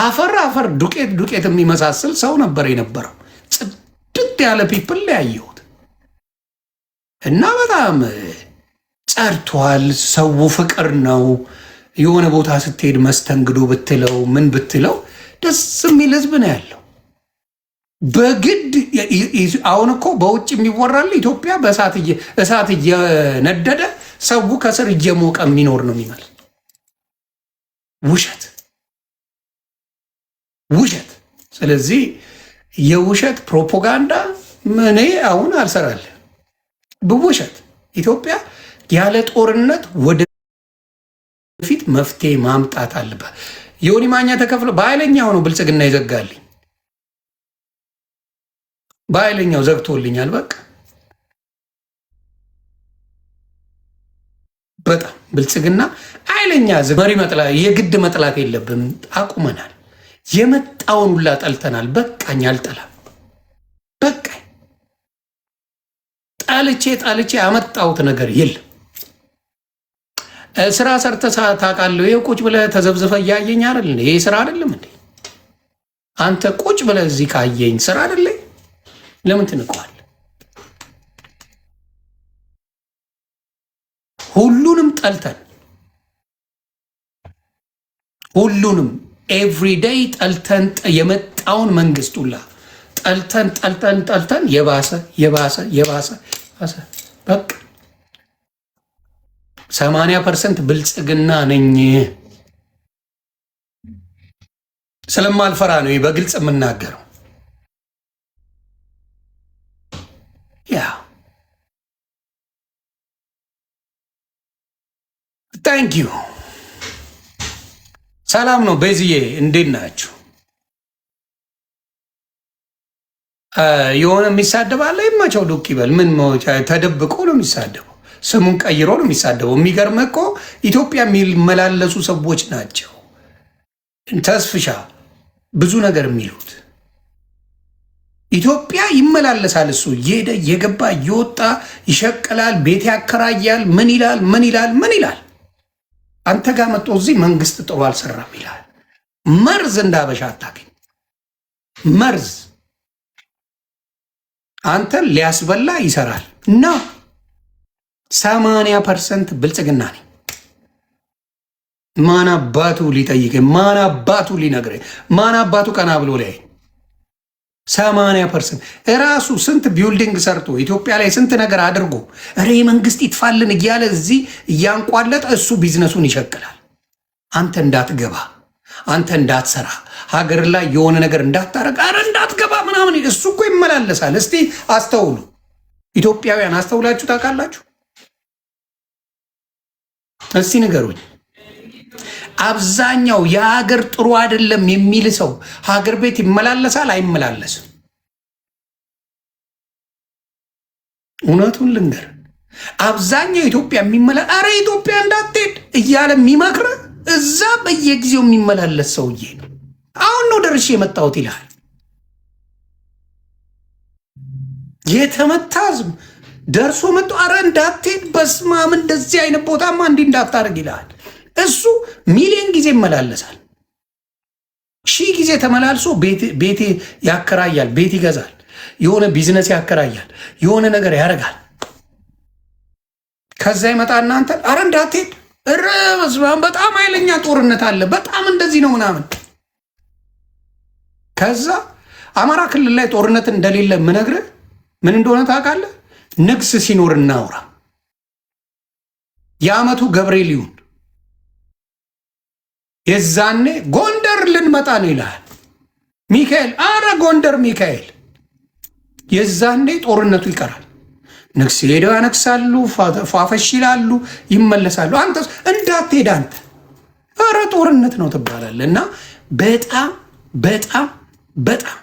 አፈር ዱቄት የሚመሳሰል ሰው ነበር የነበረው። ጽድት ያለ ፒፕል ላይ ያየሁት እና በጣም ጸርቷል። ሰው ፍቅር ነው። የሆነ ቦታ ስትሄድ መስተንግዶ ብትለው ምን ብትለው ደስ የሚል ህዝብ ነው ያለው። በግድ አሁን እኮ በውጭ የሚወራል ኢትዮጵያ እሳት እየነደደ ሰው ከስር እየሞቀ የሚኖር ነው የሚመስል። ውሸት። ስለዚህ የውሸት ፕሮፓጋንዳ እኔ አሁን አልሰራለን። በውሸት ኢትዮጵያ ያለ ጦርነት ወደፊት መፍትሄ ማምጣት አለባት። ዮኒ ማኛ ተከፍሎ በኃይለኛው ነው ብልጽግና ይዘጋልኝ። በኃይለኛው ዘግቶልኛል። በቃ በጣም ብልጽግና ኃይለኛ መሪ የግድ መጥላት የለብን። አቁመናል። የመጣውን ሁላ ጠልተናል። በቃኝ፣ አልጠላም። በቃኝ። ጣልቼ ያመጣሁት ነገር የለም። ስራ ሰርተህ ታውቃለህ? ይሄ ቁጭ ብለህ ተዘብዝፈህ እያየኝ አይደል? ይሄ ስራ አይደለም እንዴ? አንተ ቁጭ ብለህ እዚህ ካየኝ ስራ አይደለ? ለምን ትንቀዋል? ሁሉንም ጠልተን ሁሉንም ኤቭሪዴይ ጠልተን የመጣውን መንግስት ሁላ ጠልተን የባሰ በቃ 80% ብልጽግና ነኝ ስለማልፈራ ነው በግልጽ የምናገረው። ያ ታንክ ዩ። ሰላም ነው ቤዝዬ፣ እንዴት ናችሁ? የሆነ የሚሳደብ አለ፣ ይመቸው ዱክ ይበል። ምን ተደብቆ ነው የሚሳደበው? ስሙን ቀይሮ ነው የሚሳደበው። የሚገርም እኮ ኢትዮጵያ የሚመላለሱ ሰዎች ናቸው። ተስፍሻ ብዙ ነገር የሚሉት ኢትዮጵያ ይመላለሳል። እሱ እየሄደ እየገባ እየወጣ ይሸቅላል፣ ቤት ያከራያል፣ ምን ይላል። አንተ ጋር መጥቶ እዚህ መንግስት ጥሩ አልሰራም ይላል። መርዝ እንዳበሻ አታገኝ። መርዝ አንተን ሊያስበላ ይሰራል እና 80% ብልጽግና ነኝ። ማን አባቱ ሊጠይቀኝ? ማን አባቱ ሊነግረኝ? ማን አባቱ ቀና ብሎ ላይ 80% እራሱ ስንት ቢልዲንግ ሰርቶ ኢትዮጵያ ላይ ስንት ነገር አድርጎ ሬ መንግስት ይጥፋልን እያለ እዚህ እያንቋለጠ እሱ ቢዝነሱን ይሸቅላል። አንተ እንዳትገባ፣ አንተ እንዳትሰራ፣ ሀገር ላይ የሆነ ነገር እንዳታረግ፣ አረ እንዳትገባ ምናምን እሱ እኮ ይመላለሳል። እስቲ አስተውሉ ኢትዮጵያውያን፣ አስተውላችሁ ታውቃላችሁ? እስቲ ንገሩኝ። አብዛኛው የሀገር ጥሩ አይደለም የሚል ሰው ሀገር ቤት ይመላለሳል አይመላለስም? እውነቱን ልንገር፣ አብዛኛው ኢትዮጵያ አረ ኢትዮጵያ እንዳትሄድ እያለ የሚመክር እዛ በየጊዜው የሚመላለስ ሰውዬ ነው። አሁን ነው ደርሼ የመጣሁት ይልሃል። የተመታ ህዝብ ደርሶ መጥቶ አረ እንዳትሄድ በስማም እንደዚህ አይነት ቦታማ እንዲህ እንዳታደርግ ይልሃል። እሱ ሚሊዮን ጊዜ ይመላለሳል። 1000 ጊዜ ተመላልሶ ቤት ያከራያል፣ ቤት ይገዛል፣ የሆነ ቢዝነስ ያከራያል፣ የሆነ ነገር ያደርጋል። ከዛ ይመጣ እናንተ አረ እንዳትሄድ በጣም ኃይለኛ ጦርነት አለ፣ በጣም እንደዚህ ነው ምናምን። ከዛ አማራ ክልል ላይ ጦርነት እንደሌለ ምነግርህ ምን እንደሆነ ታውቃለህ? ንግስ ሲኖር እናውራ። የዓመቱ ገብርኤል ይሁን የዛኔ ጎንደር ልንመጣ ነው ይላል ሚካኤል። አረ ጎንደር ሚካኤል የዛኔ ጦርነቱ ይቀራል። ንግስ ሄደው ያነግሳሉ፣ ፏፈሽ ይላሉ፣ ይመለሳሉ። አንተ እንዳትሄድ አንተ አረ ጦርነት ነው ትባላለህ። እና በጣም በጣም በጣም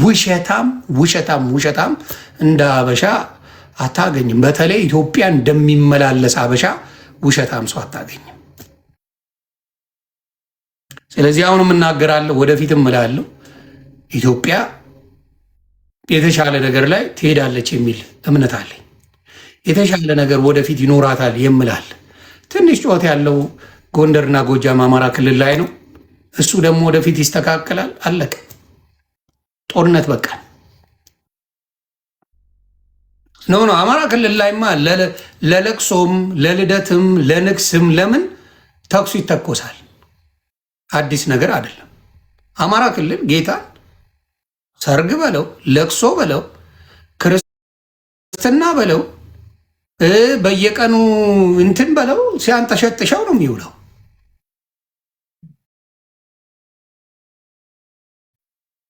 ውሸታም እንደ አበሻ አታገኝም። በተለይ ኢትዮጵያ እንደሚመላለስ አበሻ ውሸታም ሰው አታገኝም። ስለዚህ አሁንም እናገራለሁ፣ ወደፊትም እላለሁ፣ ኢትዮጵያ የተሻለ ነገር ላይ ትሄዳለች የሚል እምነት አለኝ። የተሻለ ነገር ወደፊት ይኖራታል የምላል። ትንሽ ጩኸት ያለው ጎንደርና ጎጃም አማራ ክልል ላይ ነው። እሱ ደግሞ ወደፊት ይስተካከላል። አለቀ። ጦርነት በቃ ኖ አማራ ክልል ላይማ ለለቅሶም ለልደትም ለንግስም ለምን ተኩሱ ይተኮሳል። አዲስ ነገር አይደለም። አማራ ክልል ጌታ ሰርግ በለው ለቅሶ በለው ክርስትና በለው በየቀኑ እንትን በለው ሲያንጠሸጥሸው ነው የሚውለው።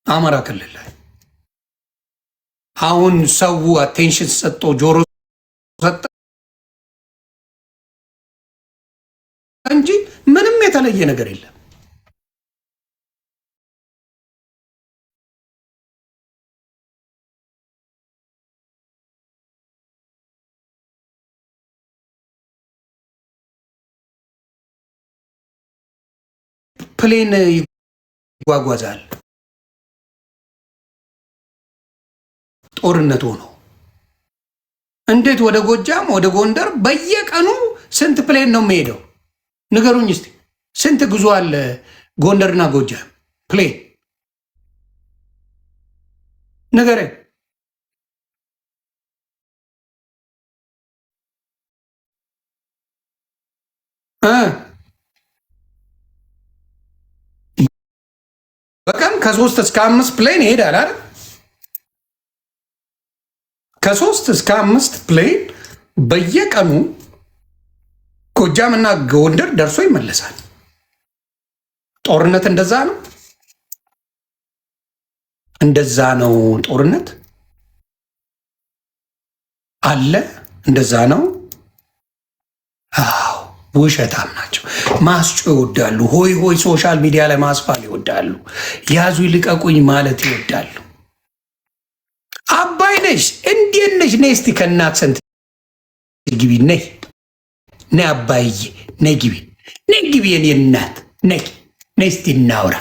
አማራ ክልል ላይ አሁን ሰው አቴንሽን ሰጥቶ ጆሮ ሰጠ እንጂ ምንም የተለየ ነገር የለም። ፕሌን ይጓጓዛል። ጦርነት ሆኖ እንዴት ወደ ጎጃም ወደ ጎንደር በየቀኑ ስንት ፕሌን ነው የሚሄደው? ንገሩኝ እስቲ። ስንት ጉዞ አለ ጎንደርና ጎጃም ፕሌን? ንገረኝ። በቀን ከ3 እስከ 5 ፕሌን ይሄዳል አይደል? ከ3 እስከ 5 ፕሌን በየቀኑ ጎጃም እና ጎንደር ደርሶ ይመለሳል። ጦርነት እንደዛ ነው። እንደዛ ነው ጦርነት አለ። እንደዛ ነው። አዎ ውሸታም ናቸው። ማስጮ ይወዳሉ። ሆይ ሆይ ሶሻል ሚዲያ ላይ ማስፋል ይወዳሉ። ያዙ ይልቀቁኝ ማለት ይወዳሉ። አባይ ነሽ እንዴት ነሽ? ነይ እስቲ ከእናት ሰንት ግቢ። ነይ ነይ አባይዬ ነይ ግቢ፣ ነይ ግቢ የኔ እናት ነይ ነይ እስቲ እናውራ።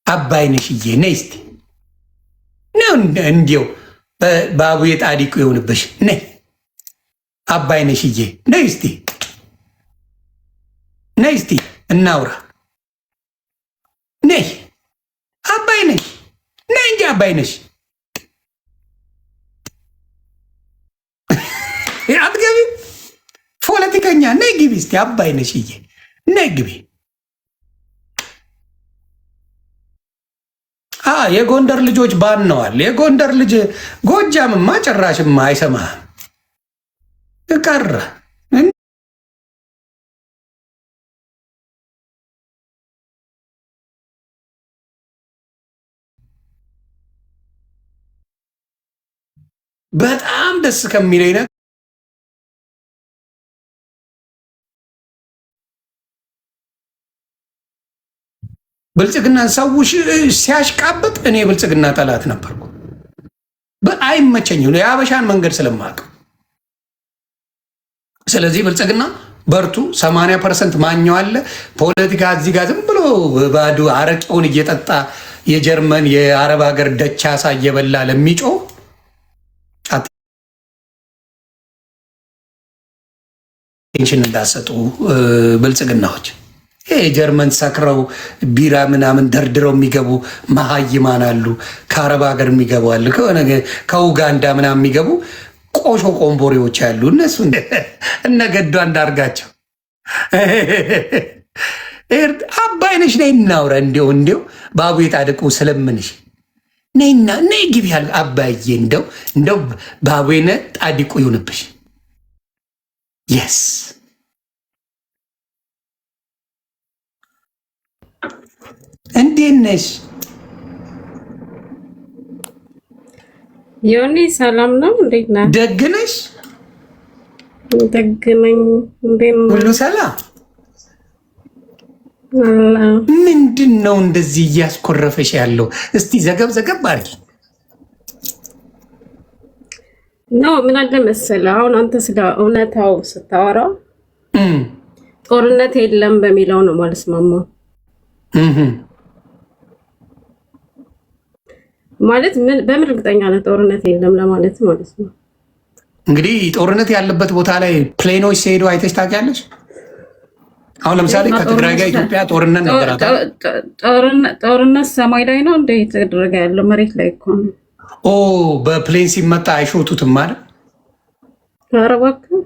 አባይ ነሽዬ ነይ እስቲ ነው እንዲው በአቡዬ ጣዲቁ የሆንብሽ። ነይ አባይ ነሽዬ ነይ እስቲ ነይ እስቲ እናውራ። ነይ አባይ ነሽ ነይ እንጂ አባይ ነሽ። አትገቢ ፖለቲከኛ ነይ ግቢ እስቲ አባይ ነሽዬ ነይ ግቢ። የጎንደር ልጆች ባነዋል። የጎንደር ልጅ ጎጃምማ ጭራሽማ አይሰማህም ቀረ። በጣም ደስ ከሚለኝ ነገር ብልጽግናን ሰው ሲያሽቃብጥ እኔ ብልጽግና ጠላት ነበርኩ። አይመቸኝም የአበሻን መንገድ ስለማውቅ። ስለዚህ ብልጽግና በርቱ። 80% ማኛው አለ። ፖለቲካ እዚህ ጋር ዝም ብሎ ባዶ አረቄውን እየጠጣ የጀርመን የአረብ ሀገር ደቻሳ እየበላ ለሚጮህ ቴንሽን እንዳሰጡ ብልጽግናዎች የጀርመን ሰክረው ቢራ ምናምን ደርድረው የሚገቡ መሀይማን አሉ። ከአረብ ሀገር የሚገቡ አሉ። ከኡጋንዳ ምናምን የሚገቡ ቆሾ ቆንቦሬዎች አሉ። እነሱ እነገዱ አንዳርጋቸው አባይነሽ ነይ እናውራ። እንዲው በአቡዬ ጣዲቁ ስለምንሽ ነይና ነይ ግቢ ያለ አባዬ እንደው በአቡዬ ጣዲቁ ይሁንብሽ። የስ እንዴት ነሽ ዮኒ? ሰላም ነው? እንዴት ነህ? ደግ ነሽ? ደግ ነኝ። እንዴት ነው? ሁሉ ሰላም? ምንድን ነው እንደዚህ እያስኮረፈሽ ያለው? እስቲ ዘገብ ዘገብ አድርጊ። ነው ምን አለ መሰለህ፣ አሁን አንተ ስለ እውነታው ስታወራ ጦርነት የለም በሚለው ነው ማለት ማማ ማለት ምን በምን እርግጠኛ ነህ ጦርነት የለም ለማለት ማለት ነው? እንግዲህ ጦርነት ያለበት ቦታ ላይ ፕሌኖች ሲሄዱ አይተሽ ታውቂያለሽ? አሁን ለምሳሌ ከትግራይ ጋር ኢትዮጵያ ጦርነት ነበራት። ጦርነት ሰማይ ላይ ነው እንደ የተደረገ ያለው መሬት ላይ እኮ ነው። ኦ በፕሌን ሲመጣ አይሾቱትም ማለት ኧረ እባክህ